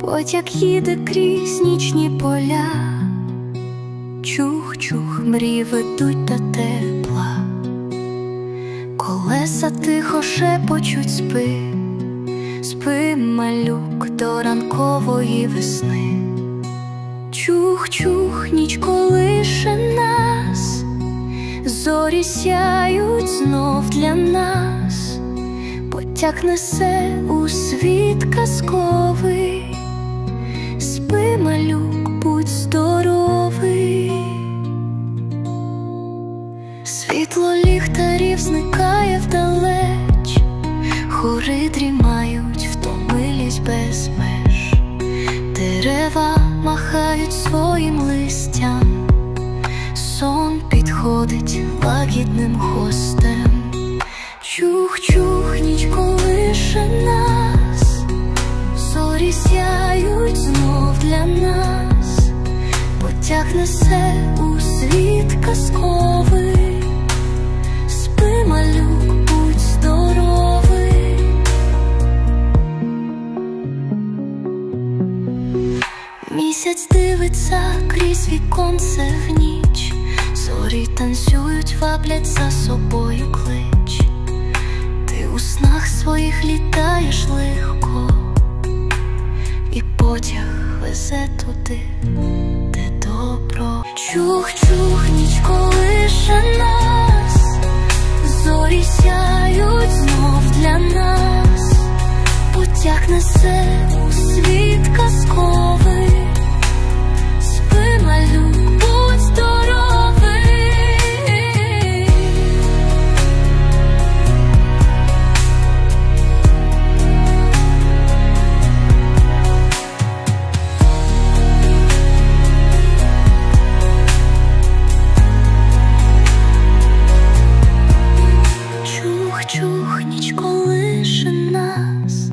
Потяг їде крізь нічні поля, чух-чух, мрії ведуть до тепла. Колеса тихо шепочуть, спи, спи, малюк, до ранкової весни. Чух-чух, ніч колише нас, зорі сяють знов для нас. Потяг несе у світ казковий, спи, малюк, будь здоровий. Світло ліхтарів зникає вдалеч, хори дрімають, втомились без меж. Дерева махають своїм листям, сон підходить лагідним гостем. Чух-чух, ніч колише нас, зорі сяють знов для нас. Потяг несе у світ казковий, спи, малюк, будь здоровий. Місяць дивиться крізь віконце в ніч, зорі танцюють, ваблять за собою клич. Ти у снах своїх літаєш легко, і потяг везе туди, де добро. Чух-чух, ніч колише нас, зорі сяють знов для нас. Потяг несе у світ казковий, спи, малюк, будь здоровий. Чух-чух, ніч колише нас,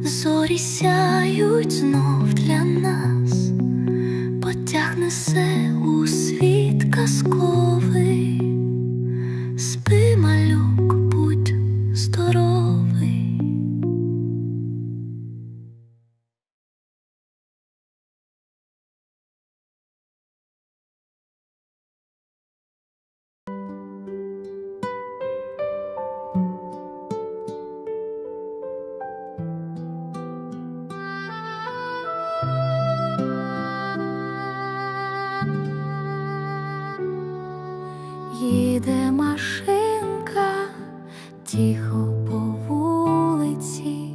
зорі сяють знов для нас. Потяг несе у світ казковий, спи, малюк, будь здоровий. Їде машинка тихо по вулиці,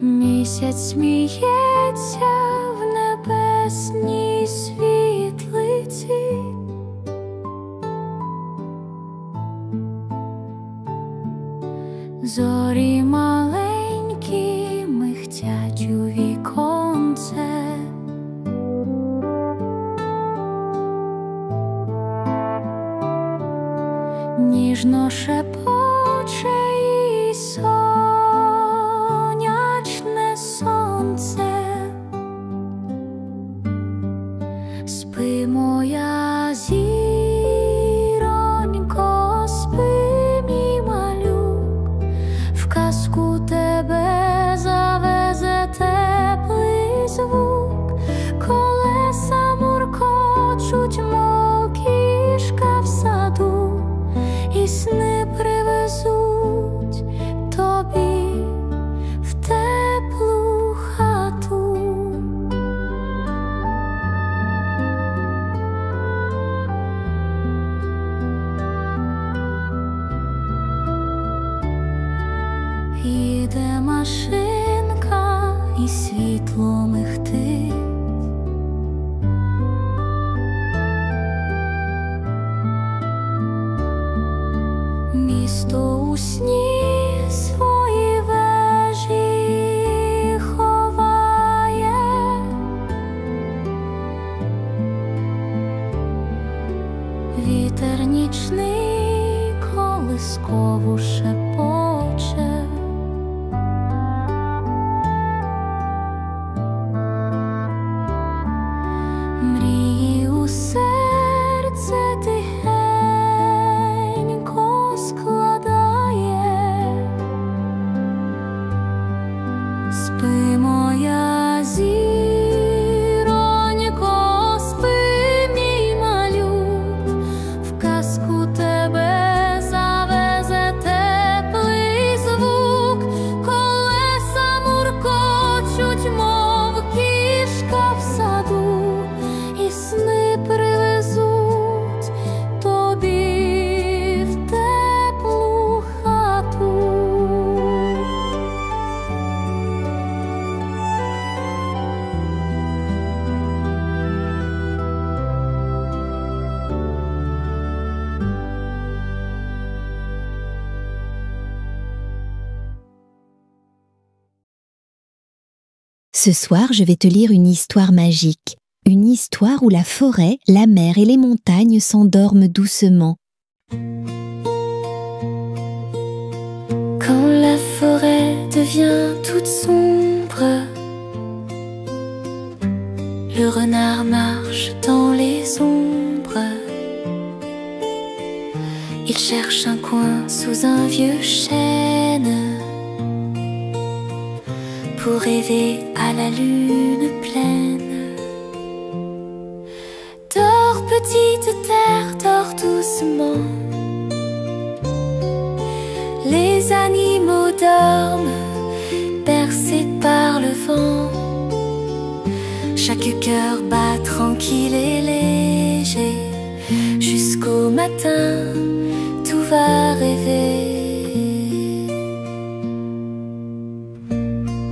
місяць сміється в небесній світлиці. Зорі маленькі михтять у віконце, ніжно шепоче і сонячне сонце. Спи, моя зіронько, спи, мій малюк, в казку тебе завезе теплий звук. Колеса муркочуть, мов кішка в саду, і сни привезуть тобі в теплу хату. Їде машинка і світло мигтить, місто у сні свої вежі ховає. Вітер нічний колискову шепоче, мрії у серце тихенько складає. Ce soir, je vais te lire une histoire magique. Une histoire où la forêt, la mer et les montagnes s'endorment doucement. Quand la forêt devient toute sombre, le renard marche dans les ombres. Il cherche un coin sous un vieux chêne pour rêver à la lune pleine. Dors petite terre, dors doucement. Les animaux dorment, bercés par le vent. Chaque cœur bat tranquille et léger. Jusqu'au matin, tout va rêver.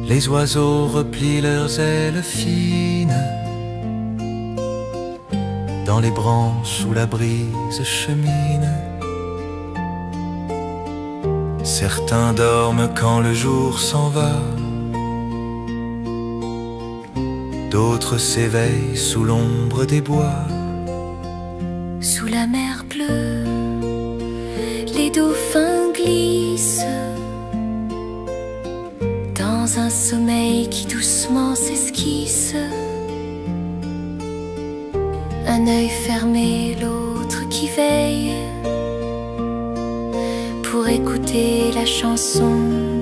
Les oiseaux replient leurs ailes fines dans les branches où la brise chemine. Certains dorment quand le jour s'en va, d'autres s'éveillent sous l'ombre des bois. Sous la mer bleue, les dauphins glissent dans un sommeil qui doucement s'esquisse. Un œil fermé, l'autre qui veille pour écouter la chanson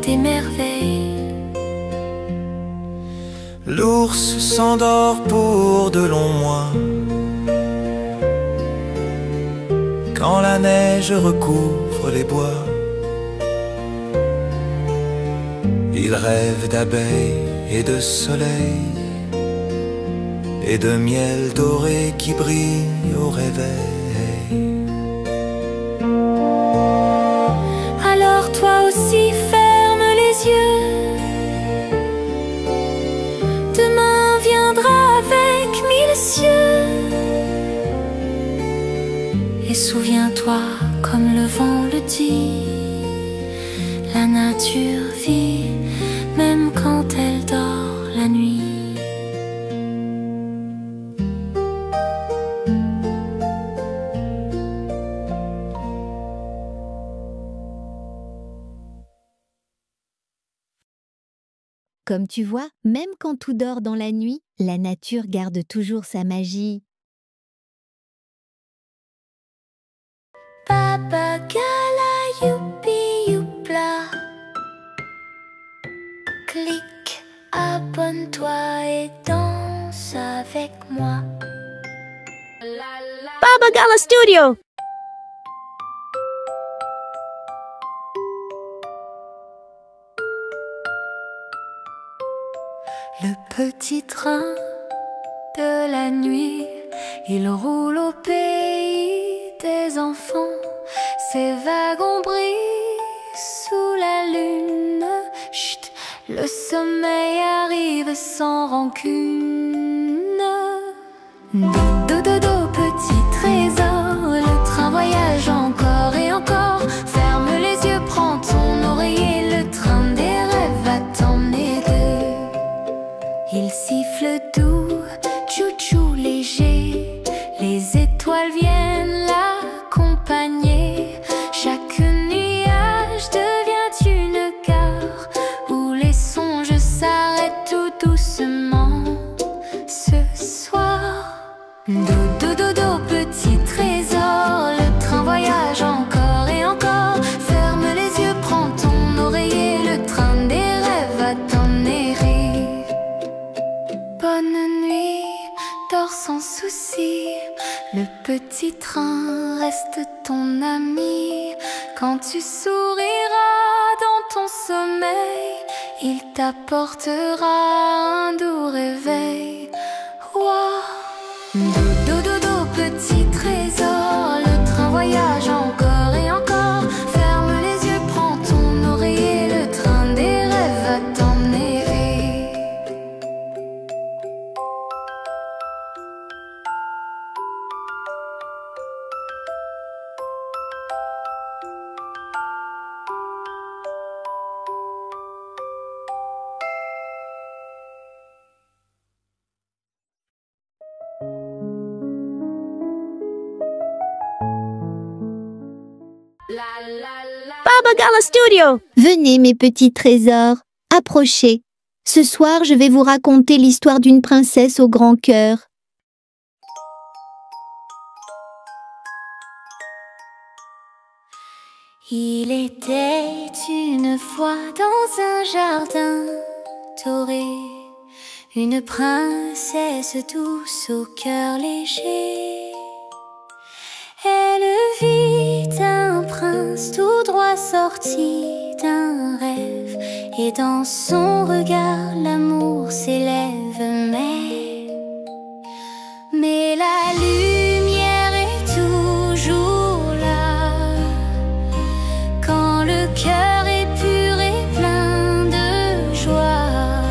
des merveilles. L'ours s'endort pour de longs mois quand la neige recouvre les bois. Il rêve d'abeilles et de soleil et de miel doré qui brille au réveil. Alors toi aussi ferme les yeux. Demain viendra avec mille cieux. Et souviens-toi, comme le vent le dit, la nature vit même quand elle dort la nuit. Comme tu vois, même quand tout dort dans la nuit, la nature garde toujours sa magie. Papagala, youpi, youpla. Clique, abonne-toi et danse avec moi. Papagala Studio. Le petit train de la nuit, il roule au pays des enfants. Ses wagons brillent sous la lune. Chut, le sommeil arrive sans rancune. Dodo, petit trésor, le train voyage encore et encore. Ferme les yeux, prends ton oreiller, le train des rêves va t'emmener. Il siffle doux, tchou-tchou léger. Les étoiles viennent l'accompagner. Chaque nuage devient une gare où les songes s'arrêtent tout doucement. Ce soir, dodo, petit trésor, le train voyage encore et encore. Ferme les yeux, prends ton oreiller, le train des rêves va t'emmener. Bonne nuit, dors sans souci. Le petit train reste ton ami. Quand tu souriras dans ton sommeil, il t'apportera un doux réveil. Wow. Dodo, petit trésor, le train voyage encore et encore. Ferme les yeux, prends ton oreiller, le train des rêves va t'emmener. Baba Gala Studio! Venez, mes petits trésors, approchez. Ce soir, je vais vous raconter l'histoire d'une princesse au grand cœur. Il était une fois dans un jardin doré, une princesse douce au cœur léger. Elle vit un prince tout droit sorti d'un rêve, et dans son regard l'amour s'élève. Mais la lumière est toujours là, quand le cœur est pur et plein de joie.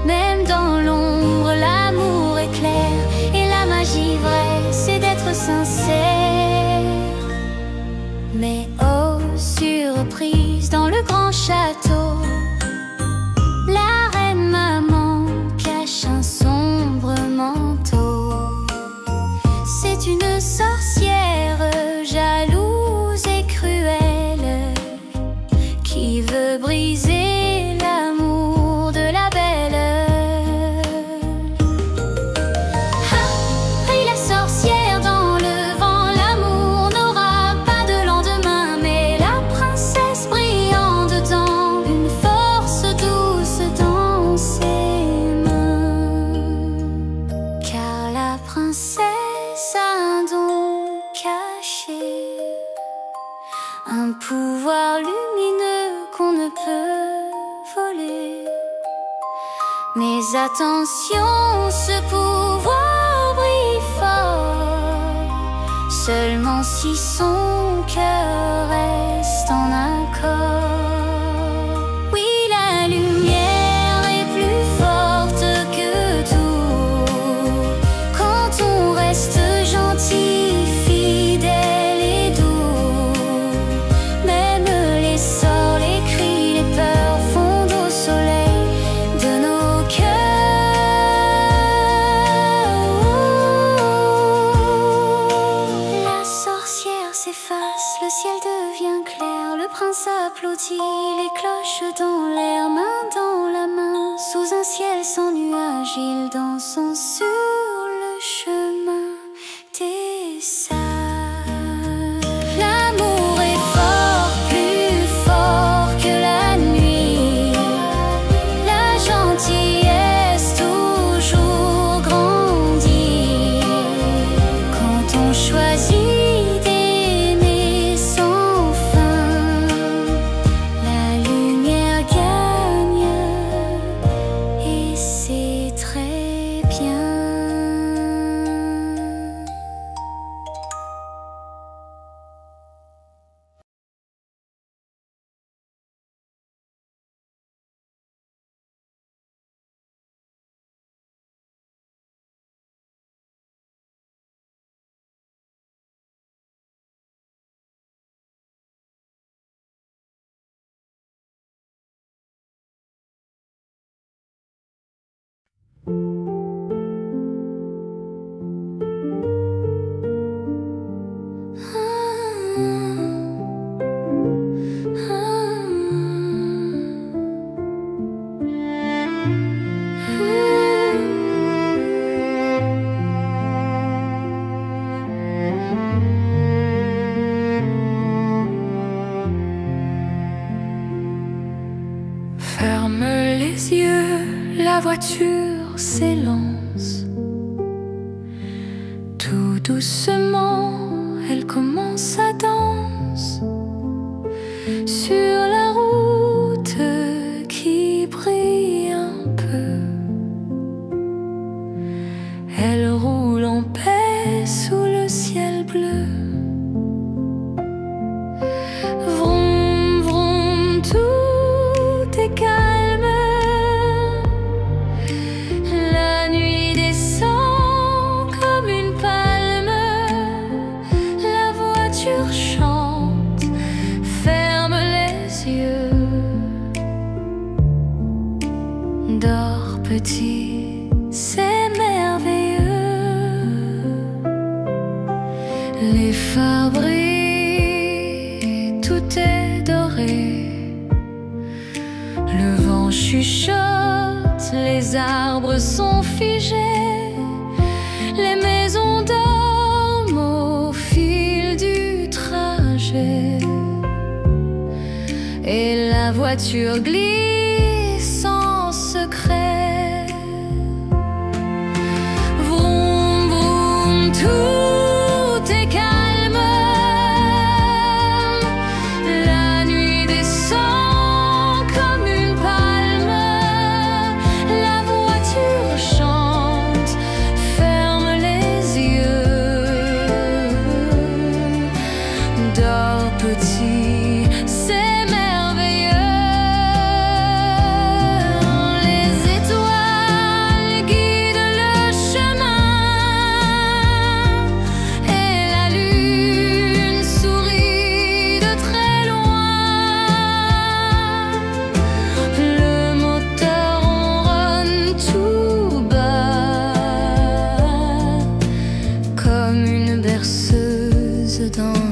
Même dans l'ombre, l'amour est clair, et la magie vraie, c'est d'être sincère. Mais oh, surprise, dans le grand château, la reine maman cache un sombre manteau. C'est une sorcière jalouse et cruelle qui veut briser l'amour de la belle. Ah, et la sorcière dans le vent, l'amour n'aura pas de lendemain. Mais la princesse brillant dedans, une force douce dans ses mains. Car la princesse a un don caché, un pouvoir lumineux qu'on ne peut voler. Mais attention, ce pouvoir brille fort seulement si son cœur reste en accord. Oui, la lumière est plus forte que tout quand on reste gentil, fidèle et doux. Même les sorts, les cris, les peurs fondent au soleil de nos cœurs. La sorcière s'efface, le ciel devient clair, le prince applaudit, les cloches dans l'air, main dans la main, sous un ciel sans nuages, ils dansent sur le chemin des sages. L'amour est fort, plus fort que la nuit, la gentillesse toujours grandit quand on choisit d'aimer sans fin. La lumière gagne et c'est très bien. Ferme les yeux, la voiture s'élance. Tout doucement, elle commence à danse sur la route qui brille un peu. Elle roule en paix sous le ciel bleu. Vroom, vroom, tout est calme. La nuit descend comme une palme. La voiture chante, ferme les yeux. Dors petit, c'est merveilleux. Les phares brillent chuchote, les arbres sont figés, les maisons dorment au fil du trajet, et la voiture glisse en secret. Vroom, vroom, tout est calme. La nuit descend comme une palme. La voiture chante, ferme les yeux. Dors petit, c'est merveilleux. Les étoiles guident le chemin et la lune sourit de très loin. Le moteur ronronne tout bas comme une berceuse dans